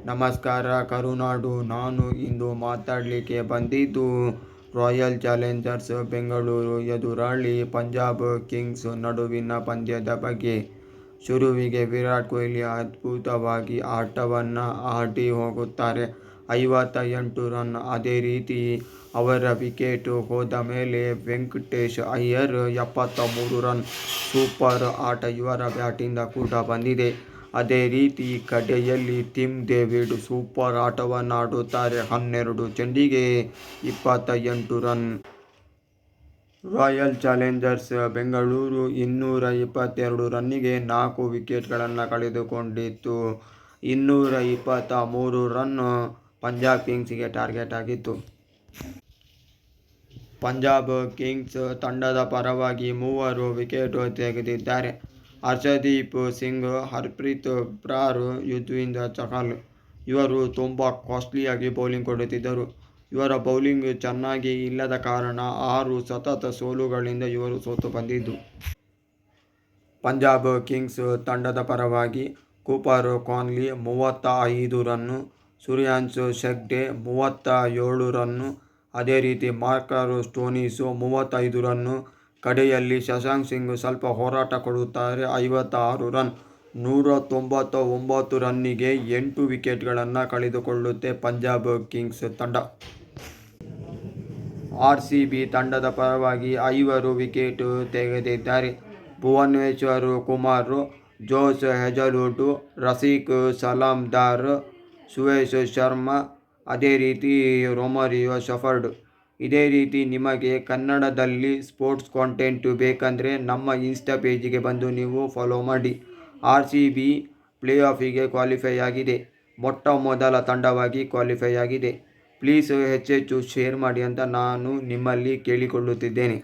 ನಮಸ್ಕಾರ ಕರುನಾಡು. ನಾನು ಇಂದು ಮಾತಾಡಲಿಕ್ಕೆ ಬಂದಿದ್ದು ರಾಯಲ್ ಚಾಲೆಂಜರ್ಸ್ ಬೆಂಗಳೂರು ಎದುರಾಳಿ ಪಂಜಾಬ್ ಕಿಂಗ್ಸ್ ನಡುವಿನ ಪಂದ್ಯದ ಬಗ್ಗೆ. ಶುರುವಿಗೆ ವಿರಾಟ್ ಕೊಹ್ಲಿ ಅದ್ಭುತವಾಗಿ ಆಟವನ್ನು ಆಡಿ ಹೋಗುತ್ತಾರೆ. 58 ರನ್. ಅದೇ ರೀತಿ ಅವರ ವಿಕೆಟ್ ಹೋದ ಮೇಲೆ ವೆಂಕಟೇಶ್ ಅಯ್ಯರ್ 73 ರನ್. ಸೂಪರ್ ಆಟ ಇವರ ಬ್ಯಾಟಿಂದ ಕೂಡ ಬಂದಿದೆ. ಅದೇ ರೀತಿ ಕಡೆಯಲ್ಲಿ ಟಿಮ್ ಡೇವಿಡ್ ಸೂಪರ್ ಆಟವನ್ನು ಆಡುತ್ತಾರೆ. 12 ಚೆಂಡಿಗೆ 28 ರನ್. ರಾಯಲ್ ಚಾಲೆಂಜರ್ಸ್ ಬೆಂಗಳೂರು 222 ರನ್ನಿಗೆ 4 ವಿಕೆಟ್ಗಳನ್ನು ಕಳೆದುಕೊಂಡಿತ್ತು. 223 ರನ್ ಪಂಜಾಬ್ ಕಿಂಗ್ಸ್ಗೆ ಟಾರ್ಗೆಟ್ ಆಗಿತ್ತು. ಪಂಜಾಬ್ ಕಿಂಗ್ಸ್ ತಂಡದ ಪರವಾಗಿ 3 ವಿಕೆಟ್ ತೆಗೆದಿದ್ದಾರೆ. ಹರ್ಷದೀಪ್ ಸಿಂಗ್, ಹರ್ಪ್ರೀತ್ ಬ್ರಾರ್, ಯುಜ್ವೇಂದ್ರ ಚಹಲ್ ಇವರು ತುಂಬ ಕಾಸ್ಟ್ಲಿಯಾಗಿ ಬೌಲಿಂಗ್ ಕೊಡುತ್ತಿದ್ದರು. ಇವರ ಬೌಲಿಂಗ್ ಚೆನ್ನಾಗಿ ಇಲ್ಲದ ಕಾರಣ 6 ಸತತ ಸೋಲುಗಳಿಂದ ಇವರು ಸೋತು ಬಂದಿದ್ದು. ಪಂಜಾಬ್ ಕಿಂಗ್ಸ್ ತಂಡದ ಪರವಾಗಿ ಕೂಪರ್ ಕಾನ್ಲಿ 35 ರನ್, ಸೂರ್ಯವಂಶ್ ಹೆಗ್ಡೆ 37 ರನ್, ಅದೇ ರೀತಿ ಮಾರ್ಕಸ್ ಸ್ಟೋನಿಸ್ 35 ರನ್. ಕಡೆಯಲ್ಲಿ ಶಶಾಂಕ್ ಸಿಂಗ್ ಸ್ವಲ್ಪ ಹೋರಾಟ ಕೊಡುತ್ತಾರೆ. 56 ರನ್. 199 ರನ್ನಿಗೆ 8 ವಿಕೆಟ್ಗಳನ್ನು ಕಳೆದುಕೊಳ್ಳುತ್ತೆ ಪಂಜಾಬ್ ಕಿಂಗ್ಸ್ ತಂಡ. ಆರ್ಸಿಬಿ ತಂಡದ ಪರವಾಗಿ 5 ವಿಕೆಟ್ ತೆಗೆದಿದ್ದಾರೆ. ಭುವನೇಶ್ವರ್ ಕುಮಾರ್, ಜೋಶ್ ಹೇಜಲ್ವುಡ್, ರಫೀಕ್ ಸಲಾಮ್ದಾರ್, ಸುಯೇಶ್ ಶರ್ಮಾ, ಅದೇ ರೀತಿ ರೊಮಾರಿಯೋ ಶೆಫರ್ಡ್. ಇದೇ ರೀತಿ ನಿಮಗೆ ಕನ್ನಡದಲ್ಲಿ ಸ್ಪೋರ್ಟ್ಸ್ ಕಾಂಟೆಂಟ್ ಬೇಕಂದರೆ ನಮ್ಮ ಇನ್ಸ್ಟಾ ಪೇಜಿಗೆ ಬಂದು ನೀವು ಫಾಲೋ ಮಾಡಿ. ಆರ್ಸಿಬಿ ಪ್ಲೇಆಫಿಗೆ ಕ್ವಾಲಿಫೈ ಆಗಿದೆ. ಮೊಟ್ಟ ಮೊದಲ ತಂಡವಾಗಿ ಕ್ವಾಲಿಫೈ ಆಗಿದೆ. ಪ್ಲೀಸ್ ಹೆಚ್ಚೆಚ್ಚು ಶೇರ್ ಮಾಡಿ ಅಂತ ನಾನು ನಿಮ್ಮಲ್ಲಿ ಕೇಳಿಕೊಳ್ಳುತ್ತಿದ್ದೇನೆ.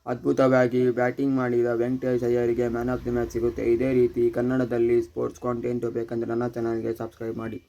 ಅದ್ಭುತವಾಗಿ ಬ್ಯಾಟಿಂಗ್ ಮಾಡಿದ ವೆಂಕಟೇಶ್ ಅಯ್ಯರ್ಗೆ ಮ್ಯಾನ್ ಆಫ್ ದಿ ಮ್ಯಾಚ್ ಸಿಗುತ್ತೆ. ಇದೇ ರೀತಿ ಕನ್ನಡದಲ್ಲಿ ಸ್ಪೋರ್ಟ್ಸ್ ಕಾಂಟೆಂಟ್ ಬೇಕಂದರೆ ನನ್ನ ಚಾನಲ್ಗೆ ಸಬ್ಸ್ಕ್ರೈಬ್ ಮಾಡಿ.